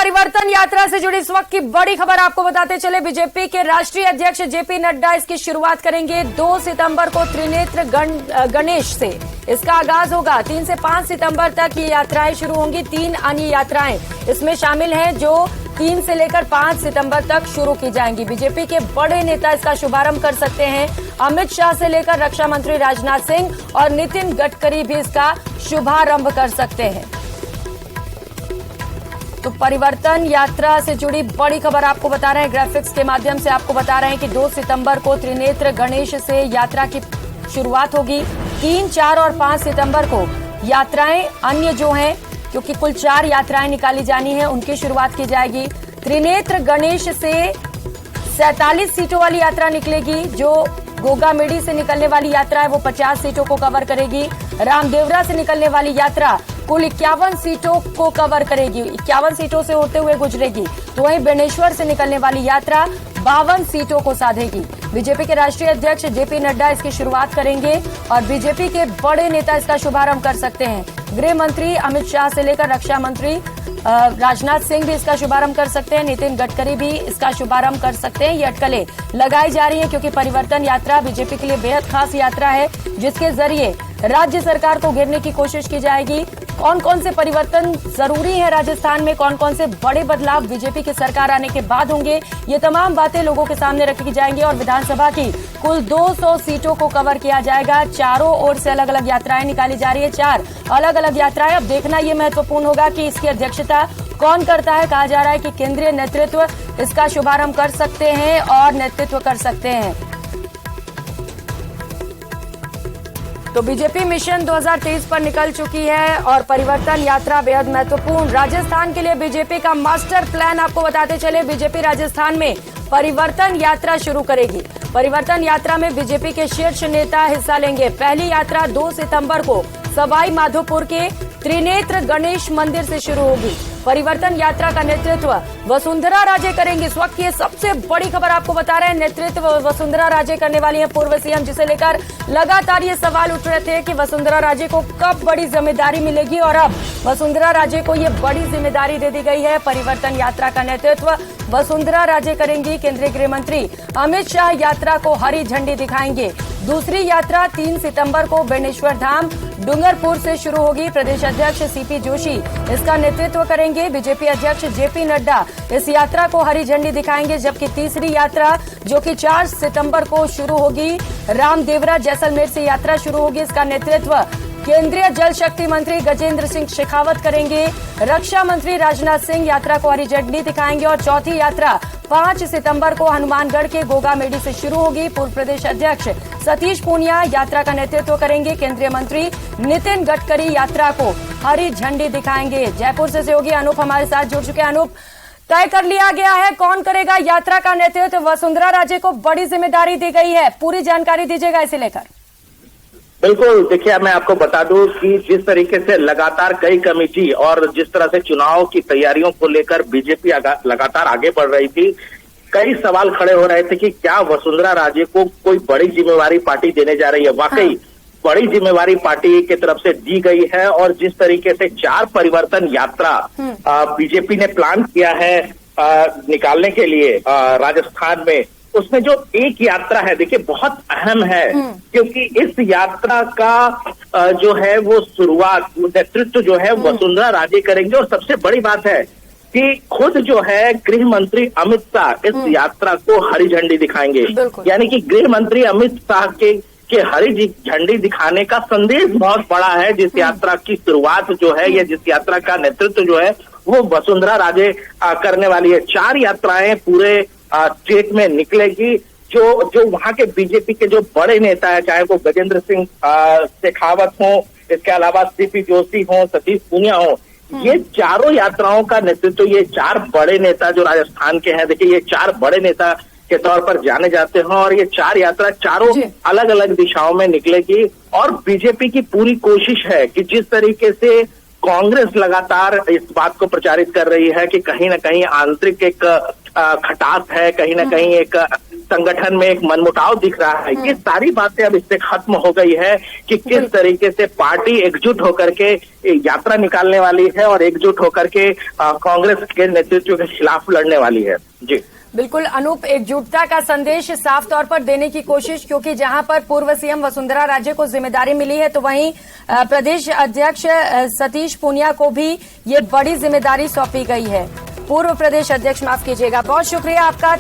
परिवर्तन यात्रा से जुड़ी इस वक्त की बड़ी खबर आपको बताते चले। बीजेपी के राष्ट्रीय अध्यक्ष जेपी नड्डा इसकी शुरुआत करेंगे। 2 सितंबर को त्रिनेत्र गणेश से इसका आगाज होगा। 3 से 5 सितंबर तक ये यात्राएं शुरू होंगी। 3 अन्य यात्राएं इसमें शामिल हैं जो 3 से लेकर 5 सितंबर तक शुरू की जाएंगी। बीजेपी के बड़े नेता इसका शुभारंभ कर सकते हैं। अमित शाह से लेकर रक्षा मंत्री राजनाथ सिंह और नितिन गडकरी भी इसका शुभारंभ कर सकते हैं। तो परिवर्तन यात्रा से जुड़ी बड़ी खबर आपको बता रहे हैं, ग्राफिक्स के माध्यम से आपको बता रहे हैं कि 2 सितंबर को त्रिनेत्र गणेश से यात्रा की शुरुआत होगी। 3, 4 और 5 सितंबर को यात्राएं अन्य जो हैं, क्योंकि कुल 4 यात्राएं निकाली जानी है, उनकी शुरुआत की जाएगी। त्रिनेत्र गणेश से 47 सीटों वाली यात्रा निकलेगी। जो गोगामेडी से निकलने वाली यात्रा है वो 50 सीटों को कवर करेगी। रामदेवरा से निकलने वाली यात्रा कुल 51 सीटों को कवर करेगी, 51 सीटों से होते हुए गुजरेगी। तो वहीं बेनेश्वर से निकलने वाली यात्रा 52 सीटों को साधेगी। बीजेपी के राष्ट्रीय अध्यक्ष जेपी नड्डा इसकी शुरुआत करेंगे और बीजेपी के बड़े नेता इसका शुभारंभ कर सकते हैं। गृह मंत्री अमित शाह से लेकर रक्षा मंत्री राजनाथ सिंह भी इसका शुभारंभ कर सकते हैं। नितिन गडकरी भी इसका शुभारंभ कर सकते हैं। ये अटकलें लगाई जा रही है क्योंकि परिवर्तन यात्रा बीजेपी के लिए बेहद खास यात्रा है, जिसके जरिए राज्य सरकार को घेरने की कोशिश की जाएगी। कौन कौन से परिवर्तन जरूरी है राजस्थान में, कौन कौन से बड़े बदलाव बीजेपी की सरकार आने के बाद होंगे, ये तमाम बातें लोगों के सामने रखी जाएंगी। और विधानसभा की कुल 200 सीटों को कवर किया जाएगा। चारों ओर से अलग अलग यात्राएं निकाली जा रही है, 4 अलग अलग यात्राएं। अब देखना ये महत्वपूर्ण होगा कि इसकी अध्यक्षता कौन करता है। कहा जा रहा है कि केंद्रीय नेतृत्व इसका शुभारंभ कर सकते हैं और नेतृत्व कर सकते हैं। तो बीजेपी मिशन 2023 पर निकल चुकी है और परिवर्तन यात्रा बेहद महत्वपूर्ण राजस्थान के लिए बीजेपी का मास्टर प्लान आपको बताते चले। बीजेपी राजस्थान में परिवर्तन यात्रा शुरू करेगी। परिवर्तन यात्रा में बीजेपी के शीर्ष नेता हिस्सा लेंगे। पहली यात्रा 2 सितंबर को सवाई माधोपुर के त्रिनेत्र गणेश मंदिर से शुरू होगी। परिवर्तन यात्रा का नेतृत्व वसुंधरा राजे करेंगी। इस वक्त ये सबसे बड़ी खबर आपको बता रहे हैं, नेतृत्व वसुंधरा राजे करने वाली हैं, पूर्व सीएम, जिसे लेकर लगातार ये सवाल उठ रहे थे कि वसुंधरा राजे को कब बड़ी जिम्मेदारी मिलेगी और अब वसुंधरा राजे को ये बड़ी जिम्मेदारी दे दी गई है। परिवर्तन यात्रा का नेतृत्व वसुंधरा राजे करेंगी। केंद्रीय गृह मंत्री अमित शाह यात्रा को हरी झंडी दिखाएंगे। दूसरी यात्रा 3 सितंबर को बेनेश्वर धाम डूंगरपुर से शुरू होगी। प्रदेश अध्यक्ष सीपी जोशी इसका नेतृत्व करेंगे। बीजेपी अध्यक्ष जेपी नड्डा इस यात्रा को हरी झंडी दिखाएंगे। जबकि तीसरी यात्रा जो कि 4 सितंबर को शुरू होगी, रामदेवरा जैसलमेर से यात्रा शुरू होगी। इसका नेतृत्व केंद्रीय जल शक्ति मंत्री गजेंद्र सिंह शेखावत करेंगे। रक्षा मंत्री राजनाथ सिंह यात्रा को हरी झंडी दिखाएंगे। और चौथी यात्रा 5 सितंबर को हनुमानगढ़ के गोगामेडी से शुरू होगी। पूर्व प्रदेश अध्यक्ष सतीश पूनिया यात्रा का नेतृत्व करेंगे। केंद्रीय मंत्री नितिन गडकरी यात्रा को हरी झंडी दिखाएंगे। जयपुर से सहयोगी अनूप हमारे साथ जुड़ चुके हैं। अनूप, तय कर लिया गया है कौन करेगा यात्रा का नेतृत्व? वसुंधरा राजे को बड़ी जिम्मेदारी दी गई है, पूरी जानकारी दीजिएगा इसे लेकर। बिल्कुल, देखिए मैं आपको बता दूं कि जिस तरीके से लगातार कई कमेटी और जिस तरह से चुनाव की तैयारियों को लेकर बीजेपी लगातार आगे बढ़ रही थी, कई सवाल खड़े हो रहे थे कि क्या वसुंधरा राजे को कोई बड़ी जिम्मेवारी पार्टी देने जा रही है। वाकई बड़ी जिम्मेवारी पार्टी की तरफ से दी गई है। और जिस तरीके से 4 परिवर्तन यात्रा बीजेपी ने प्लान किया है निकालने के लिए राजस्थान में, उसमें जो एक यात्रा है देखिए बहुत अहम है, क्योंकि इस यात्रा का जो है वो शुरुआत, नेतृत्व जो है वसुंधरा राजे करेंगे। और सबसे बड़ी बात है कि खुद जो है गृह मंत्री अमित शाह इस यात्रा को हरी झंडी दिखाएंगे। यानी कि गृह मंत्री अमित शाह के हरी झंडी दिखाने का संदेश बहुत बड़ा है। जिस यात्रा की शुरुआत जो है या जिस यात्रा का नेतृत्व जो है वो वसुंधरा राजे करने वाली है। 4 यात्राएं पूरे स्टेट में निकलेगी। जो वहां के बीजेपी के जो बड़े नेता है, चाहे वो गजेंद्र सिंह शेखावत हो, इसके अलावा सीपी जोशी हो, सतीश पूनिया हो, ये चारों यात्राओं का नेतृत्व ये 4 बड़े नेता जो राजस्थान के हैं, देखिए ये 4 बड़े नेता के तौर पर जाने जाते हैं। और ये 4 यात्रा चारों अलग अलग दिशाओं में निकलेगी। और बीजेपी की पूरी कोशिश है कि जिस तरीके से कांग्रेस लगातार इस बात को प्रचारित कर रही है कि कहीं ना कहीं आंतरिक एक खटास है, कहीं ना कहीं एक संगठन में एक मनमुटाव दिख रहा है, ये सारी बातें अब इससे खत्म हो गई है कि किस तरीके से पार्टी एकजुट होकर के यात्रा निकालने वाली है और एकजुट होकर के कांग्रेस के नेतृत्व के खिलाफ लड़ने वाली है। जी बिल्कुल अनूप, एकजुटता का संदेश साफ तौर पर देने की कोशिश, क्योंकि जहां पर पूर्व सीएम वसुंधरा राजे को जिम्मेदारी मिली है तो वहीं प्रदेश अध्यक्ष सतीश पूनिया को भी ये बड़ी जिम्मेदारी सौंपी गई है। पूर्व प्रदेश अध्यक्ष, माफ कीजिएगा। बहुत शुक्रिया आपका।